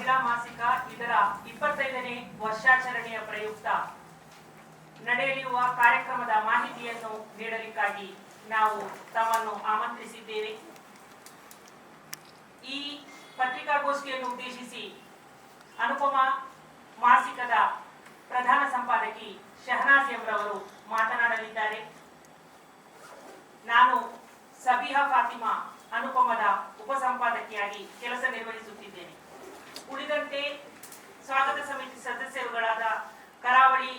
ಮಹಿಳಾ ಮಾಸಿಕ ಇದರ 25ನೇ ವರ್ಷಾಚರಣೆಯ ಪ್ರಯುಕ್ತ ನಡೆಯಲಿರುವ ಕಾರ್ಯಕ್ರಮದ ಮಾಹಿತಿಯನ್ನು ನೀಡಲಿಕ್ಕಾಗಿ ನಾವು ತಮ್ಮನ್ನು ಆಮಂತ್ರಿಸಿದ್ದೇವೆ. ಈ ಪತ್ರಿಕಾಗೋಷ್ಠಿಯನ್ನು ಉದ್ದೇಶಿಸಿ ಅನುಪಮ ಮಾಸಿಕದ ಪ್ರಧಾನ ಸಂಪಾದಕಿ ಶಹನಾಜ್ ಎಂರವರು ಮಾತನಾಡಲಿದ್ದಾರೆ. ನಾನು ಸಬಿಹಾ ಫಾತಿಮಾ ಅನುಪಮದ ಉಪಸಂಪಾದಕಿಯಾಗಿ ಕೆಲಸ ನಿರ್ವಹಿಸುತ್ತಿದ್ದೇನೆ. ಉಳಿದಂತೆ ಸ್ವಾಗತ ಸಮಿತಿ ಸದಸ್ಯರುಗಳಾದ ಕರಾವಳಿ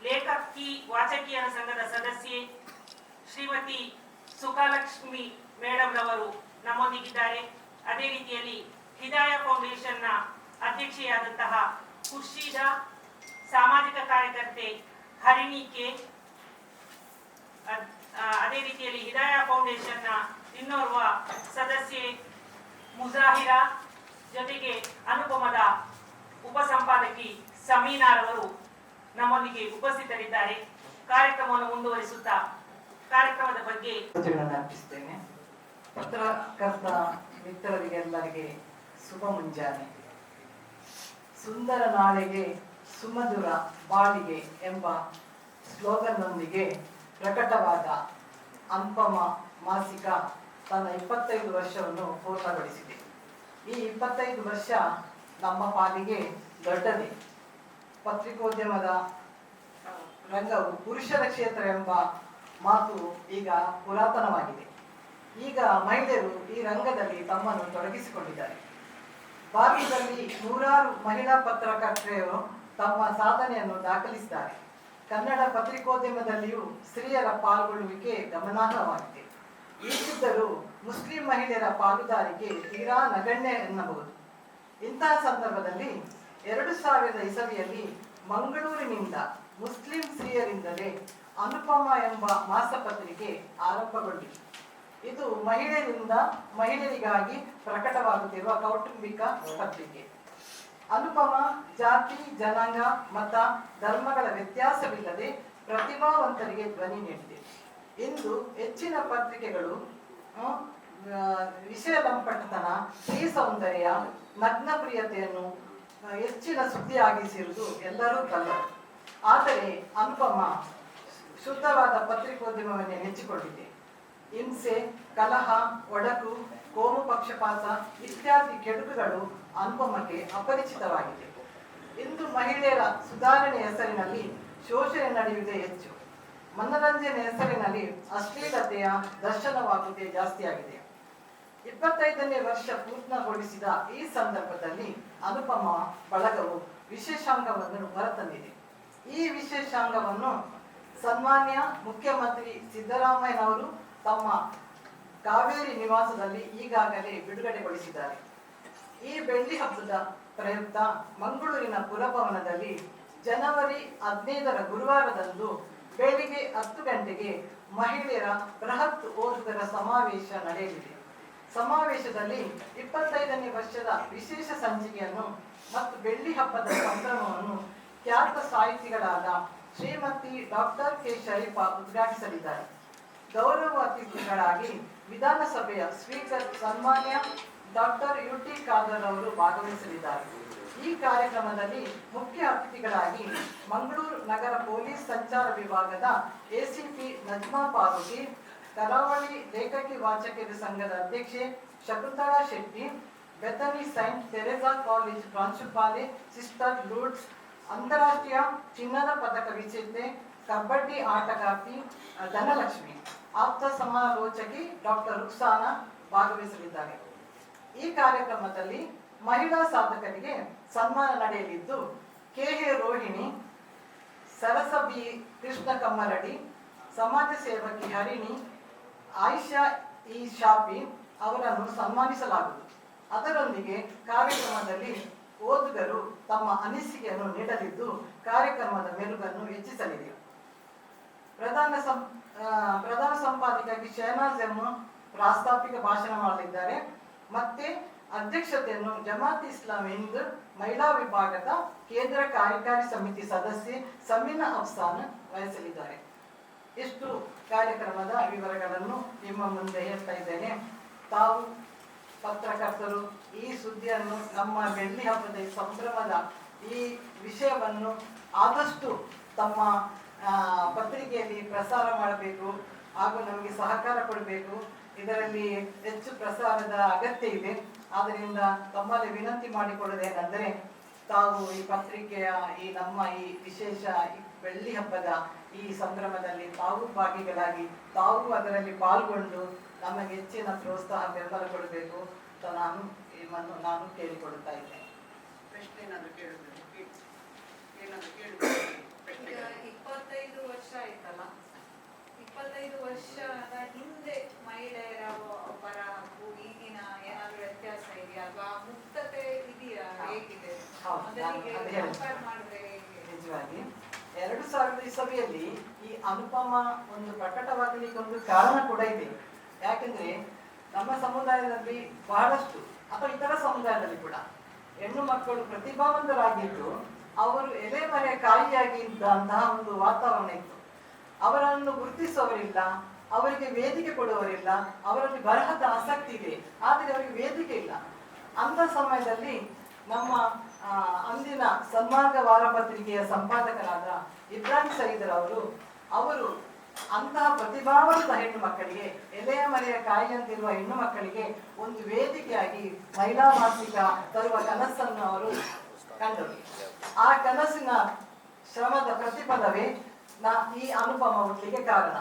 ಲೇಖಕಿ ವಾಚಕಿಯರ ಸಂಘದ ಸದಸ್ಯೆ ಶ್ರೀಮತಿ ಸುಖಲಕ್ಷ್ಮಿ ಮೇಡಮ್ ರವರು ನಮ್ಮೊಂದಿಗಿದ್ದಾರೆ. ಅದೇ ರೀತಿಯಲ್ಲಿ ಹಿದಾಯ ಫೌಂಡೇಶನ್ನ ಅಧ್ಯಕ್ಷೆಯಾದಂತಹ ಖುರ್ಷೀದ, ಸಾಮಾಜಿಕ ಕಾರ್ಯಕರ್ತೆ ಹರಿಣಿ ಕೆ, ಅದೇ ರೀತಿಯಲ್ಲಿ ಹಿದಾಯ ಫೌಂಡೇಶನ್ನ ಇನ್ನೋರ್ವ ಸದಸ್ಯೆ ಮುಜಾಹಿರಾ, ಜೊತೆಗೆ ಅನುಪಮದ ಉಪಸಂಪಾದಕಿ ಸಮೀನಾರವರು ನಮ್ಮೊಂದಿಗೆ ಉಪಸ್ಥಿತರಿದ್ದಾರೆ. ಕಾರ್ಯಕ್ರಮವನ್ನು ಮುಂದುವರಿಸುತ್ತಾ ಕಾರ್ಯಕ್ರಮದ ಬಗ್ಗೆ ಅರ್ಪಿಸುತ್ತೇನೆ. ಪತ್ರಕರ್ತ ಮಿತ್ರರಿಗೆಲ್ಲರಿಗೆ ಶುಭ ಮುಂಜಾನೆ. ಸುಂದರ ನಾಳೆಗೆ ಸುಮಧುರ ಬಾಳಿಗೆ ಎಂಬ ಸ್ಲೋಗನ್ನೊಂದಿಗೆ ಪ್ರಕಟವಾದ ಅನುಪಮ ಮಾಸಿಕ ತನ್ನ 25 ವರ್ಷವನ್ನು ಪೂರ್ಣಗೊಳಿಸಿದೆ. ಈ 25 ವರ್ಷ ನಮ್ಮ ಪಾಲಿಗೆ ದೊಡ್ಡದೇ. ಪತ್ರಿಕೋದ್ಯಮದ ರಂಗವು ಪುರುಷರ ಕ್ಷೇತ್ರ ಎಂಬ ಮಾತು ಈಗ ಪುರಾತನವಾಗಿದೆ. ಈಗ ಮಹಿಳೆಯರು ಈ ರಂಗದಲ್ಲಿ ತಮ್ಮನ್ನು ತೊಡಗಿಸಿಕೊಂಡಿದ್ದಾರೆ. ಭಾರತದಲ್ಲಿ 100 ಮಹಿಳಾ ಪತ್ರಕರ್ತೆಯರು ತಮ್ಮ ಸಾಧನೆಯನ್ನು ದಾಖಲಿಸಿದ್ದಾರೆ. ಕನ್ನಡ ಪತ್ರಿಕೋದ್ಯಮದಲ್ಲಿಯೂ ಸ್ತ್ರೀಯರ ಪಾಲ್ಗೊಳ್ಳುವಿಕೆ ಗಮನಾರ್ಹವಾಗಿದೆ. ಈಗಿದ್ದರೂ ಮುಸ್ಲಿಂ ಮಹಿಳೆಯರ ಪಾಲುದಾರಿಕೆ ತೀರಾ ನಗಣ್ಯ ಎನ್ನಬಹುದು. ಇಂತಹ ಸಂದರ್ಭದಲ್ಲಿ 2000 ಇಸವಿಯಲ್ಲಿ ಮಂಗಳೂರಿನಿಂದ ಮುಸ್ಲಿಂ ಸ್ತ್ರೀಯರಿಂದಲೇ ಅನುಪಮ ಎಂಬ ಮಾಸಪತ್ರಿಕೆ ಆರಂಭಗೊಂಡಿತು. ಇದು ಮಹಿಳೆಯರಿಂದ ಮಹಿಳೆಯರಿಗಾಗಿ ಪ್ರಕಟವಾಗುತ್ತಿರುವ ಕೌಟುಂಬಿಕ ಪತ್ರಿಕೆ. ಅನುಪಮ ಜಾತಿ, ಜನಾಂಗ, ಮತ, ಧರ್ಮಗಳ ವ್ಯತ್ಯಾಸವಿಲ್ಲದೆ ಪ್ರತಿಭಾವಂತರಿಗೆ ಧ್ವನಿ ನೀಡಿದೆ. ಇಂದು ಹೆಚ್ಚಿನ ಪತ್ರಿಕೆಗಳು ವಿಷಯ ಲಂಪಟತನ, ಸ್ತ್ರೀ ಸೌಂದರ್ಯ, ನಗ್ನ ಪ್ರಿಯತೆಯನ್ನು ಹೆಚ್ಚಿನ ಸುದ್ದಿಯಾಗಿಸಿರುವುದು ಎಲ್ಲರೂ ಬಲ್ಲರು. ಆದರೆ ಅನುಪಮ ಶುದ್ಧವಾದ ಪತ್ರಿಕೋದ್ಯಮವನ್ನೇ ನೆಚ್ಚಿಕೊಂಡಿದೆ. ಹಿಂಸೆ, ಕಲಹ, ಒಡಕು, ಕೋಮು ಪಕ್ಷಪಾತ ಇತ್ಯಾದಿ ಕೆಡುಕುಗಳು ಅನುಪಮಗೆ ಅಪರಿಚಿತವಾಗಿದೆ. ಇಂದು ಮಹಿಳೆಯರ ಸುಧಾರಣೆ ಹೆಸರಿನಲ್ಲಿ ಶೋಷಣೆ ನಡೆಯುವುದೇ ಹೆಚ್ಚು. ಮನರಂಜನೆ ಹೆಸರಿನಲ್ಲಿ ಅಶ್ಲೀಲತೆಯ ದರ್ಶನವಾಗುವುದೇ ಜಾಸ್ತಿಯಾಗಿದೆ. 25ನೇ ವರ್ಷ ಪೂರ್ಣಗೊಳಿಸಿದ ಈ ಸಂದರ್ಭದಲ್ಲಿ ಅನುಪಮ ಬಳಗವು ವಿಶೇಷಾಂಗವನ್ನು ಹೊರತಂದಿದೆ. ಈ ವಿಶೇಷಾಂಗವನ್ನು ಸನ್ಮಾನ್ಯ ಮುಖ್ಯಮಂತ್ರಿ ಸಿದ್ದರಾಮಯ್ಯನವರು ತಮ್ಮ ಕಾವೇರಿ ನಿವಾಸದಲ್ಲಿ ಈಗಾಗಲೇ ಬಿಡುಗಡೆಗೊಳಿಸಿದ್ದಾರೆ. ಈ ಬೆಳ್ಳಿ ಹಬ್ಬದ ಪ್ರಯುಕ್ತ ಮಂಗಳೂರಿನ ಪುರಭವನದಲ್ಲಿ ಜನವರಿ 15ರ ಗುರುವಾರದಂದು ಬೆಳಿಗ್ಗೆ 10 ಗಂಟೆಗೆ ಮಹಿಳೆಯರ ಬೃಹತ್ ಓದುಗರ ಸಮಾವೇಶ ನಡೆಯಲಿದೆ. ಸಮಾವೇಶದಲ್ಲಿ 25ನೇ ವರ್ಷದ ವಿಶೇಷ ಸಂಚಿಕೆಯನ್ನು ಮತ್ತು ಬೆಳ್ಳಿ ಹಬ್ಬದ ಸಂಭ್ರಮವನ್ನು ಖ್ಯಾತ ಸಾಹಿತಿಗಳಾದ ಶ್ರೀಮತಿ ಡಾಕ್ಟರ್ ಕೆ ಶರೀಫಾ ಉದ್ಘಾಟಿಸಲಿದ್ದಾರೆ. ಗೌರವ ಅತಿಥಿಗಳಾಗಿ ವಿಧಾನಸಭೆಯ ಸ್ಪೀಕರ್ ಸನ್ಮಾನ್ಯ ಡಾಕ್ಟರ್ UT ಖಾದರ್ ಅವರು ಭಾಗವಹಿಸಲಿದ್ದಾರೆ. ಈ ಕಾರ್ಯಕ್ರಮದಲ್ಲಿ ಮುಖ್ಯ ಅತಿಥಿಗಳಾಗಿ ಮಂಗಳೂರು ನಗರ ಪೊಲೀಸ್ ಸಂಚಾರ ವಿಭಾಗದ ACP ನಜ್ಮಾ ಫಾರೂಕಿ, ಕರಾವಳಿ ಲೇಖಕಿ ವಾಚಕಿಯರ ಸಂಘದ ಅಧ್ಯಕ್ಷೆ Shakuntala Shetty, Bethany Saint Teresa college ಪ್ರಾಂಶುಪಾಲೆ ಸಿಸ್ಟರ್ ಲೂಡ್ಸ್, ಅಂತಾರಾಷ್ಟ್ರೀಯ ಚಿನ್ನದ ಪದಕ ವಿಜೇತೆ ಕಬಡ್ಡಿ ಆಟಗಾರ್ತಿ ಧನಲಕ್ಷ್ಮಿ, ಆಪ್ತ ಸಮಾಲೋಚಕಿ ಡಾಕ್ಟರ್ ರುಕ್ಸಾನಾ ಭಾಗವಹಿಸಲಿದ್ದಾರೆ. ಈ ಕಾರ್ಯಕ್ರಮದಲ್ಲಿ ಮಹಿಳಾ ಸಾಧಕರಿಗೆ ಸನ್ಮಾನ ನಡೆಯಲಿದ್ದು KH ರೋಹಿಣಿ, ಸರಸ B ಕೃಷ್ಣ ಕಮ್ಮರಡಿ, ಸಮಾಜ ಸೇವಕಿ ಹರಿಣಿ, ಆಯಿಷಾ E ಶಾಪಿ ಅವರನ್ನು ಸನ್ಮಾನಿಸಲಾಗುವುದು. ಅದರೊಂದಿಗೆ ಕಾರ್ಯಕ್ರಮದಲ್ಲಿ ಓದುಗರು ತಮ್ಮ ಅನಿಸಿಕೆಯನ್ನು ನೀಡಲಿದ್ದು ಕಾರ್ಯಕ್ರಮದ ಮೆರುಗನ್ನು ಹೆಚ್ಚಿಸಲಿದೆ. ಪ್ರಧಾನ ಸಂಪಾದಕಿ ಶಹನಾಜ್ ಪ್ರಾಸ್ತಾವಿಕ ಭಾಷಣ ಮಾಡಲಿದ್ದಾರೆ. ಮತ್ತೆ ಅಧ್ಯಕ್ಷತೆಯನ್ನು ಜಮಾತ್ ಇಸ್ಲಾಂ ಹಿಂದ್ ಮಹಿಳಾ ವಿಭಾಗದ ಕೇಂದ್ರ ಕಾರ್ಯಕಾರಿ ಸಮಿತಿ ಸದಸ್ಯೆ ಸಮೀನಾ ಅಫ್ಸಾನ್ ವಹಿಸಲಿದ್ದಾರೆ. ಇಷ್ಟು ಕಾರ್ಯಕ್ರಮದ ವಿವರಗಳನ್ನು ನಿಮ್ಮ ಮುಂದೆ ಹೇಳ್ತಾ ಇದ್ದೇನೆ. ತಾವು ಪತ್ರಕರ್ತರು ಈ ಸುದ್ದಿಯನ್ನು ನಮ್ಮ ಬೆಳ್ಳಿ ಹಬ್ಬದ ಈ ಸಂಭ್ರಮದ ಈ ವಿಷಯವನ್ನು ಆದಷ್ಟು ತಮ್ಮ ಪತ್ರಿಕೆಯಲ್ಲಿ ಪ್ರಸಾರ ಮಾಡಬೇಕು ಹಾಗೂ ನಮಗೆ ಸಹಕಾರ ಕೊಡಬೇಕು. ಇದರಲ್ಲಿ ಹೆಚ್ಚು ಪ್ರಸಾರದ ಅಗತ್ಯ ಇದೆ. ಆದ್ದರಿಂದ ತಮ್ಮಲ್ಲಿ ವಿನಂತಿ ಮಾಡಿಕೊಳ್ಳುವುದೇನೆಂದರೆ, ತಾವು ಈ ಪತ್ರಿಕೆಯ ಈ ನಮ್ಮ ಈ ವಿಶೇಷ ಈ ಬೆಳ್ಳಿ ಹಬ್ಬದ ಈ ಸಂಭ್ರಮದಲ್ಲಿ ತಾವು ಭಾಗಿಗಳಾಗಿ ತಾವು ಅದರಲ್ಲಿ ಪಾಲ್ಗೊಂಡು ನಮಗೆ ಹೆಚ್ಚಿನ ಪ್ರೋತ್ಸಾಹ ಬೆಂಬಲ ಕೊಡಬೇಕು ಅಂತ ನಾನು ಕೇಳಿಕೊಳ್ತಾ ಇದ್ದೇನೆ. ಪ್ರಶ್ನೆ ಏನಾದರೂ ಕೇಳಿದ್ರೆ ಏನಾದರೂ 25 ವರ್ಷ ಆಯ್ತಲ್ಲ, 25 ವರ್ಷದ ಹಿಂದೆ ಮಹಿಳೆಯರ ಪರ ಈಗಿನ ಏನಾದ್ರು ವ್ಯತ್ಯಾಸ ಇದೆಯಾ ಅಥವಾ ಮುಕ್ತತೆ ಇದೆಯಾ, ಹೇಗಿದೆ ಮೊದಲಿಗೆ ಕಂಪೇರ್ ಮಾಡಿದ್ರೆ ಹೇಗೆ? ನಿಜವಾಗಿ 2000 ಇಸವಿಯಲ್ಲಿ ಈ ಅನುಪಮ ಒಂದು ಪ್ರಕಟವಾಗಲಿಕ್ಕೆ ಒಂದು ಕಾರಣ ಕೂಡ ಇದೆ. ಯಾಕೆಂದ್ರೆ ನಮ್ಮ ಸಮುದಾಯದಲ್ಲಿ ಬಹಳಷ್ಟು ಅಥವಾ ಇತರ ಸಮುದಾಯದಲ್ಲಿ ಕೂಡ ಹೆಣ್ಣು ಮಕ್ಕಳು ಪ್ರತಿಭಾವಂತರಾಗಿದ್ದು ಅವರು ಎಲೆಮರೆ ಕಾಯಿಯಾಗಿ ಇದ್ದಂತಹ ಒಂದು ವಾತಾವರಣ ಇತ್ತು. ಅವರನ್ನು ಗುರುತಿಸುವವರಿಲ್ಲ, ಅವರಿಗೆ ವೇದಿಕೆ ಕೊಡುವವರಿಲ್ಲ. ಅವರಲ್ಲಿ ಬರಹದ ಆಸಕ್ತಿ ಇದೆ, ಆದರೆ ಅವರಿಗೆ ವೇದಿಕೆ ಇಲ್ಲ. ಅಂತ ಸಮಯದಲ್ಲಿ ನಮ್ಮ ಅಂದಿನ ಸನ್ಮಾರ್ಗ ವಾರಪತ್ರಿಕೆಯ ಸಂಪಾದಕರಾದ ಇಬ್ರಾಹಿಂ ಸೈದರ್ ಅವರು ಅಂತಹ ಪ್ರತಿಭಾವಂತ ಹೆಣ್ಣು ಮಕ್ಕಳಿಗೆ, ಎಲೆಯ ಮರೆಯ ಕಾಯಿಯಂತಿರುವ ಹೆಣ್ಣು ಮಕ್ಕಳಿಗೆ ಒಂದು ವೇದಿಕೆಯಾಗಿ ಮಹಿಳಾ ಮಾಸಿಕ ತರುವ ಕನಸನ್ನು ಅವರು ಕಂಡರು. ಆ ಕನಸಿನ ಶ್ರಮದ ಪ್ರತಿಫಲವೇ ಈ ಅನುಪಮ ಹುಟ್ಟಿಗೆ ಕಾರಣ.